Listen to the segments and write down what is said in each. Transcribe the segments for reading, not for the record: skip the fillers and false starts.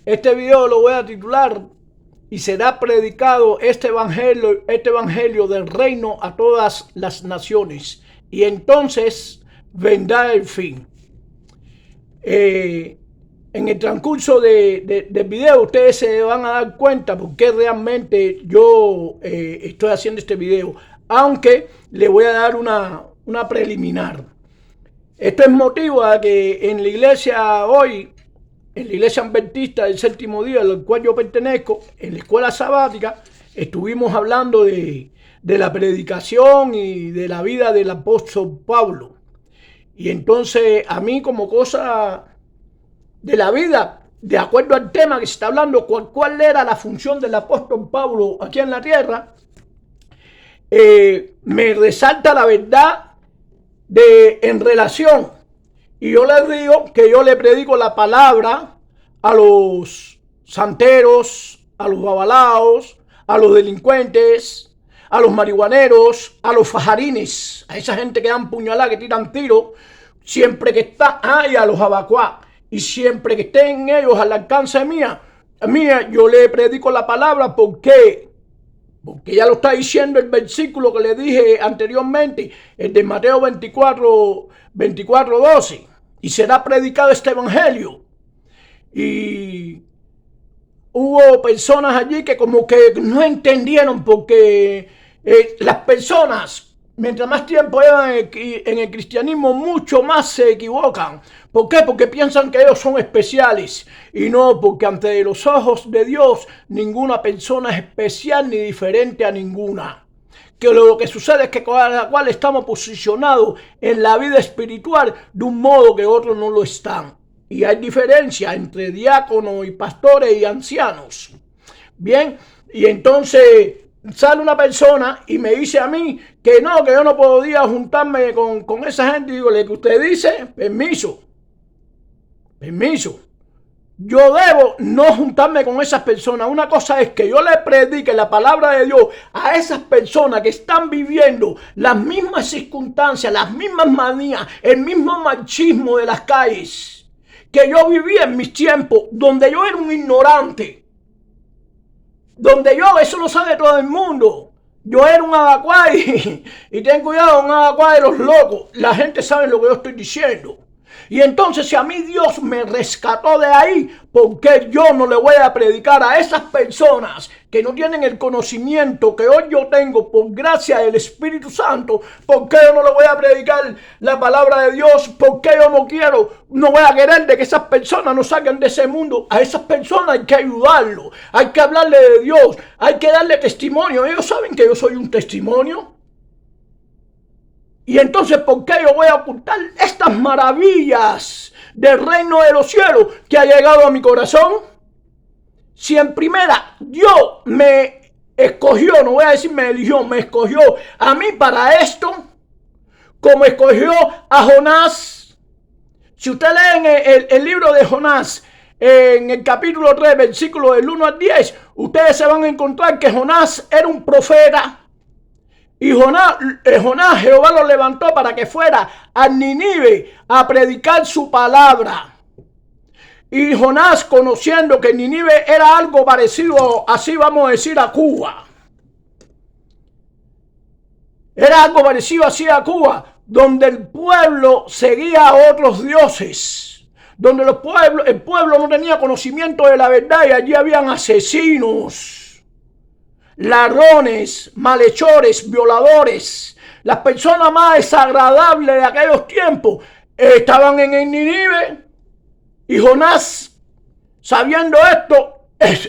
Este video lo voy a titular y será predicado este evangelio del reino a todas las naciones. Y entonces vendrá el fin. En el transcurso del video ustedes se van a dar cuenta por qué realmente yo estoy haciendo este video. Aunque le voy a dar una preliminar. Esto es motivo a que en la iglesia hoy, en la iglesia adventista del séptimo día, al cual yo pertenezco, en la escuela sabática, estuvimos hablando de la predicación y de la vida del apóstol Pablo. Y entonces a mí, como cosa de la vida, de acuerdo al tema que se está hablando, cuál era la función del apóstol Pablo aquí en la tierra, me resalta la verdad en relación, y yo les digo que yo le predico la palabra a los santeros, a los babalaos, a los delincuentes, a los marihuaneros, a los fajarines, a esa gente que dan puñaladas, que tiran tiros, siempre que está, y a los abacuá, y siempre que estén ellos al alcance mía, yo le predico la palabra. Porque ya lo está diciendo el versículo que le dije anteriormente, el de Mateo 24:12. Y será predicado este evangelio. Y hubo personas allí que como que no entendieron, porque las personas, mientras más tiempo llevan en el cristianismo, mucho más se equivocan. ¿Por qué? Porque piensan que ellos son especiales. Y no, porque ante los ojos de Dios ninguna persona es especial ni diferente a ninguna. Que lo que sucede es que cada cual estamos posicionados en la vida espiritual de un modo que otros no lo están. Y hay diferencia entre diáconos y pastores y ancianos. Bien, y entonces sale una persona y me dice a mí que yo no podía juntarme con esa gente. Y digo, ¿le que usted dice? Permiso. Yo debo no juntarme con esas personas. Una cosa es que yo le predique la palabra de Dios a esas personas que están viviendo las mismas circunstancias, las mismas manías, el mismo machismo de las calles que yo vivía en mis tiempos, donde yo era un ignorante, donde eso lo sabe todo el mundo. Yo era un abacuá y ten cuidado, un abacuá de los locos. La gente sabe lo que yo estoy diciendo. Y entonces, si a mí Dios me rescató de ahí, ¿por qué yo no le voy a predicar a esas personas que no tienen el conocimiento que hoy yo tengo por gracia del Espíritu Santo? ¿Por qué yo no le voy a predicar la palabra de Dios? ¿Por qué yo no voy a querer de que esas personas no salgan de ese mundo? A esas personas hay que ayudarlos, hay que hablarle de Dios, hay que darle testimonio. Ellos saben que yo soy un testimonio. Y entonces, ¿por qué yo voy a ocultar estas maravillas del reino de los cielos que ha llegado a mi corazón? Si en primera Dios me escogió, no voy a decir me eligió, me escogió a mí para esto, como escogió a Jonás. Si usted lee el libro de Jonás, en el capítulo 3, versículos del 1 al 10, ustedes se van a encontrar que Jonás era un profeta. Y Jonás, Jehová lo levantó para que fuera a Nínive a predicar su palabra. Y Jonás, conociendo que Nínive era algo parecido, así vamos a decir, a Cuba. Era algo parecido así a Cuba, donde el pueblo seguía a otros dioses. Donde el pueblo no tenía conocimiento de la verdad, y allí habían asesinos, ladrones, malhechores, violadores. Las personas más desagradables de aquellos tiempos estaban en el Nínive. Y Jonás, sabiendo esto,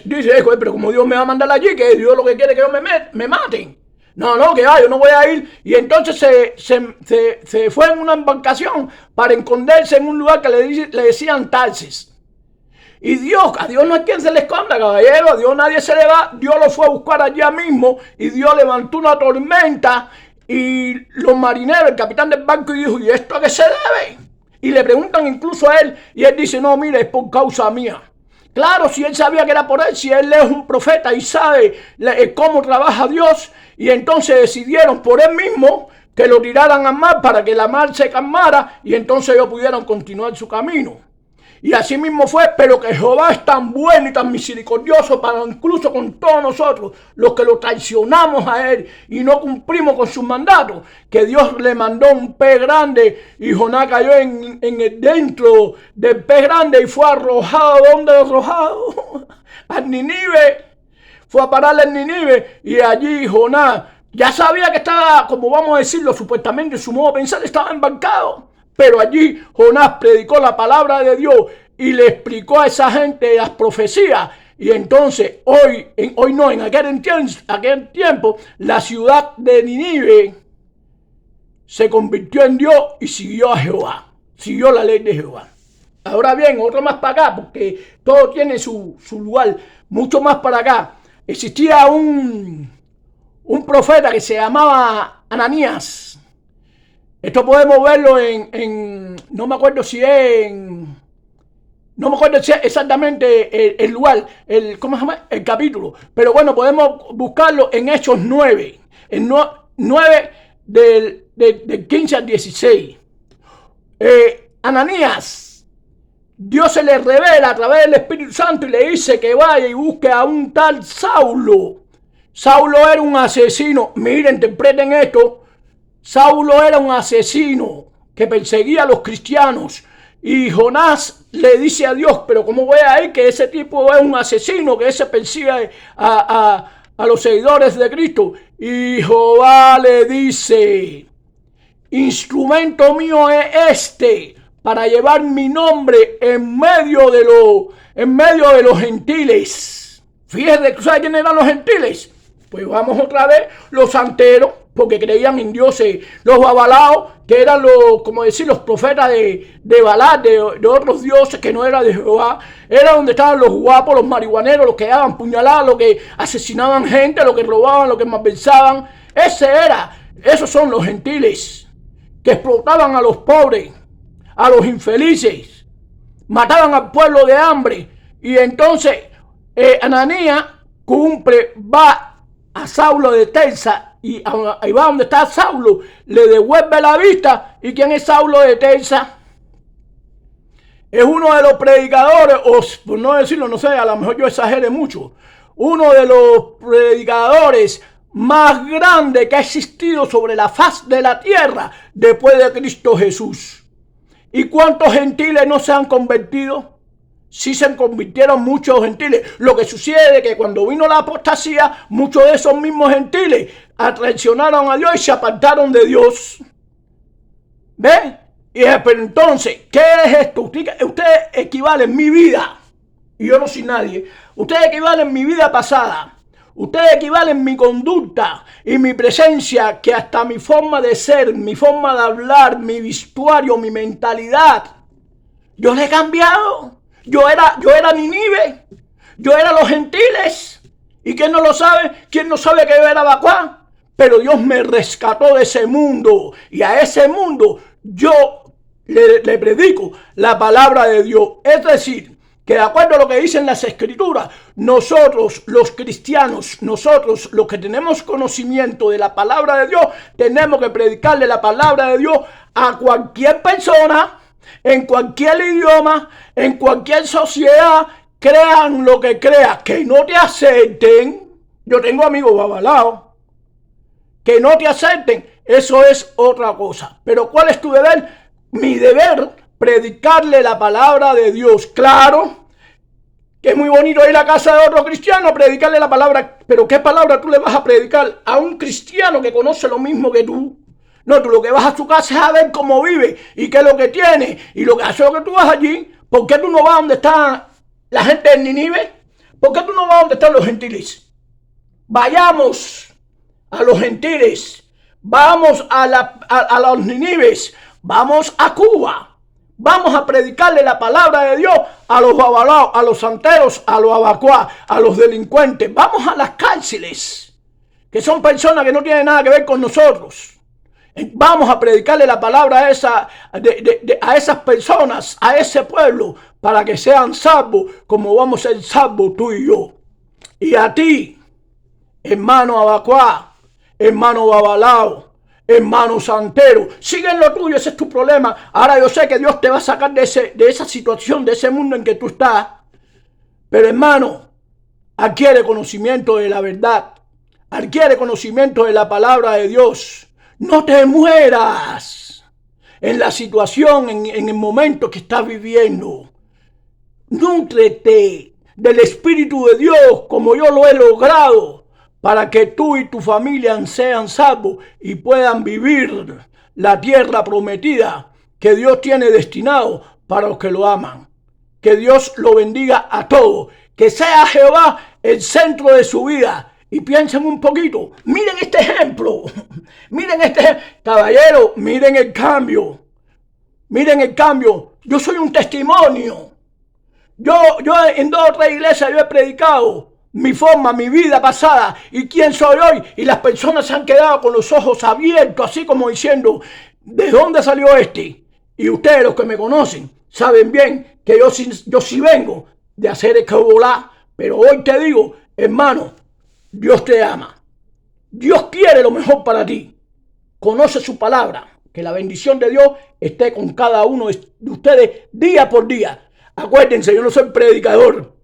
dice, pero como Dios me va a mandar allí, que Dios lo que quiere es que yo me maten. Que yo no voy a ir. Y entonces se fue en una embarcación para esconderse en un lugar que le decían Tarsis. Y a Dios no es quien se le esconda, caballero. A Dios nadie se le va. Dios lo fue a buscar allá mismo. Y Dios levantó una tormenta. Y los marineros, el capitán del barco, y dijo, ¿y esto a qué se debe? Y le preguntan incluso a él. Y él dice, no, mire, es por causa mía. Claro, si él sabía que era por él, si él es un profeta y sabe cómo trabaja Dios. Y entonces decidieron por él mismo que lo tiraran al mar para que la mar se calmara. Y entonces ellos pudieran continuar su camino. Y así mismo fue, pero que Jehová es tan bueno y tan misericordioso para incluso con todos nosotros, los que lo traicionamos a él y no cumplimos con sus mandatos, que Dios le mandó un pez grande y Jonás cayó dentro del pez grande y fue arrojado. ¿Dónde arrojado? A Nínive. Fue a pararle en Nínive y allí Jonás ya sabía que estaba, como vamos a decirlo, supuestamente su modo de pensar estaba embarcado. Pero allí Jonás predicó la palabra de Dios y le explicó a esa gente las profecías. Y entonces, en aquel tiempo, la ciudad de Nínive se convirtió en Dios y siguió a Jehová. Siguió la ley de Jehová. Ahora bien, otro más para acá, porque todo tiene su lugar, mucho más para acá. Existía un profeta que se llamaba Ananías. Esto podemos verlo no me acuerdo si es exactamente el lugar, ¿cómo se llama? El capítulo. Pero bueno, podemos buscarlo en Hechos 9, en 9 del 15 al 16. Ananías, Dios se le revela a través del Espíritu Santo y le dice que vaya y busque a un tal Saulo. Saulo era un asesino. Miren, interpreten esto. Saulo era un asesino que perseguía a los cristianos. Y Jonás le dice a Dios, pero ¿cómo voy a ir que ese tipo es un asesino, que ese persigue a los seguidores de Cristo? Y Jehová le dice, instrumento mío es este para llevar mi nombre en medio de los gentiles. Fíjate, ¿sabes quiénes eran los gentiles? Pues vamos otra vez, los santeros, porque creían en dioses, los babalaos, que eran los profetas de Baal, de otros dioses que no eran de Jehová. Era donde estaban los guapos, los marihuaneros, los que daban puñaladas, los que asesinaban gente, los que robaban, los que malversaban. Esos son los gentiles, que explotaban a los pobres, a los infelices, mataban al pueblo de hambre. Y entonces Ananías va a Saulo de Tarso y ahí va donde está Saulo, le devuelve la vista. ¿Y quién es Saulo de Tarso? Es uno de los predicadores, o por no decirlo, no sé, a lo mejor yo exagere mucho, uno de los predicadores más grandes que ha existido sobre la faz de la tierra después de Cristo Jesús. ¿Y cuántos gentiles no se han convertido? Sí se convirtieron muchos gentiles. Lo que sucede es que cuando vino la apostasía, muchos de esos mismos gentiles traicionaron a Dios y se apartaron de Dios. ¿Ves? Pero entonces, ¿qué es esto? Ustedes equivalen mi vida, y yo no soy nadie. Ustedes equivalen mi vida pasada. Ustedes equivalen mi conducta y mi presencia, que hasta mi forma de ser, mi forma de hablar, mi vestuario, mi mentalidad, yo le he cambiado. Yo era Nínive, yo era los gentiles. ¿Y quién no lo sabe? ¿Quién no sabe que yo era Bacuá? Pero Dios me rescató de ese mundo. Y a ese mundo yo le predico la palabra de Dios. Es decir, que de acuerdo a lo que dicen las Escrituras, nosotros los cristianos, nosotros los que tenemos conocimiento de la palabra de Dios, tenemos que predicarle la palabra de Dios a cualquier persona, en cualquier idioma, en cualquier sociedad, crean lo que crean, que no te acepten. Yo tengo amigos babalaos, que no te acepten, eso es otra cosa. Pero ¿cuál es tu deber? Mi deber, predicarle la palabra de Dios. Claro, que es muy bonito ir a casa de otro cristiano, predicarle la palabra, pero ¿qué palabra tú le vas a predicar a un cristiano que conoce lo mismo que tú? No, tú lo que vas a su casa es a ver cómo vive y qué es lo que tiene y lo que hace lo que tú vas allí. ¿Por qué tú no vas donde está la gente de Nínive? ¿Por qué tú no vas donde están los gentiles? Vayamos a los gentiles, vamos a los Nínives, vamos a Cuba, vamos a predicarle la palabra de Dios a los babalaos, a los santeros, a los abacuá, a los delincuentes. Vamos a las cárceles, que son personas que no tienen nada que ver con nosotros. Vamos a predicarle la palabra a esas personas, a ese pueblo, para que sean salvos, como vamos a ser salvos tú y yo. Y a ti, hermano abacuá, hermano babalao, hermano santero. Sigue en lo tuyo, ese es tu problema. Ahora yo sé que Dios te va a sacar de esa situación, de ese mundo en que tú estás. Pero hermano, adquiere conocimiento de la verdad. Adquiere conocimiento de la palabra de Dios. No te mueras en la situación, en el momento que estás viviendo. Nútrete del Espíritu de Dios como yo lo he logrado, para que tú y tu familia sean salvos y puedan vivir la tierra prometida que Dios tiene destinado para los que lo aman. Que Dios lo bendiga a todos. Que sea Jehová el centro de su vida. Y piensen un poquito. Miren este ejemplo. Miren caballero, miren el cambio. Miren el cambio. Yo soy un testimonio. Yo en 2 o 3 iglesias yo he predicado mi forma, mi vida pasada y quién soy hoy. Y las personas se han quedado con los ojos abiertos, así como diciendo, ¿de dónde salió este? Y ustedes, los que me conocen, saben bien que yo sí vengo de hacer el cabolá. Pero hoy te digo, hermano, Dios te ama. Dios quiere lo mejor para ti. Conoce su palabra. Que la bendición de Dios esté con cada uno de ustedes día por día. Acuérdense, yo no soy predicador.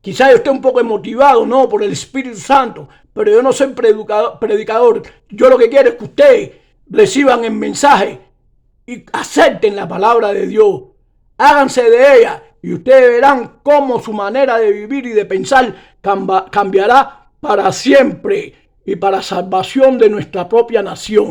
Quizás yo esté un poco motivado, ¿no? Por el Espíritu Santo. Pero yo no soy predicador. Yo lo que quiero es que ustedes reciban el mensaje y acepten la palabra de Dios. Háganse de ella y ustedes verán cómo su manera de vivir y de pensar cambiará para siempre y para salvación de nuestra propia nación.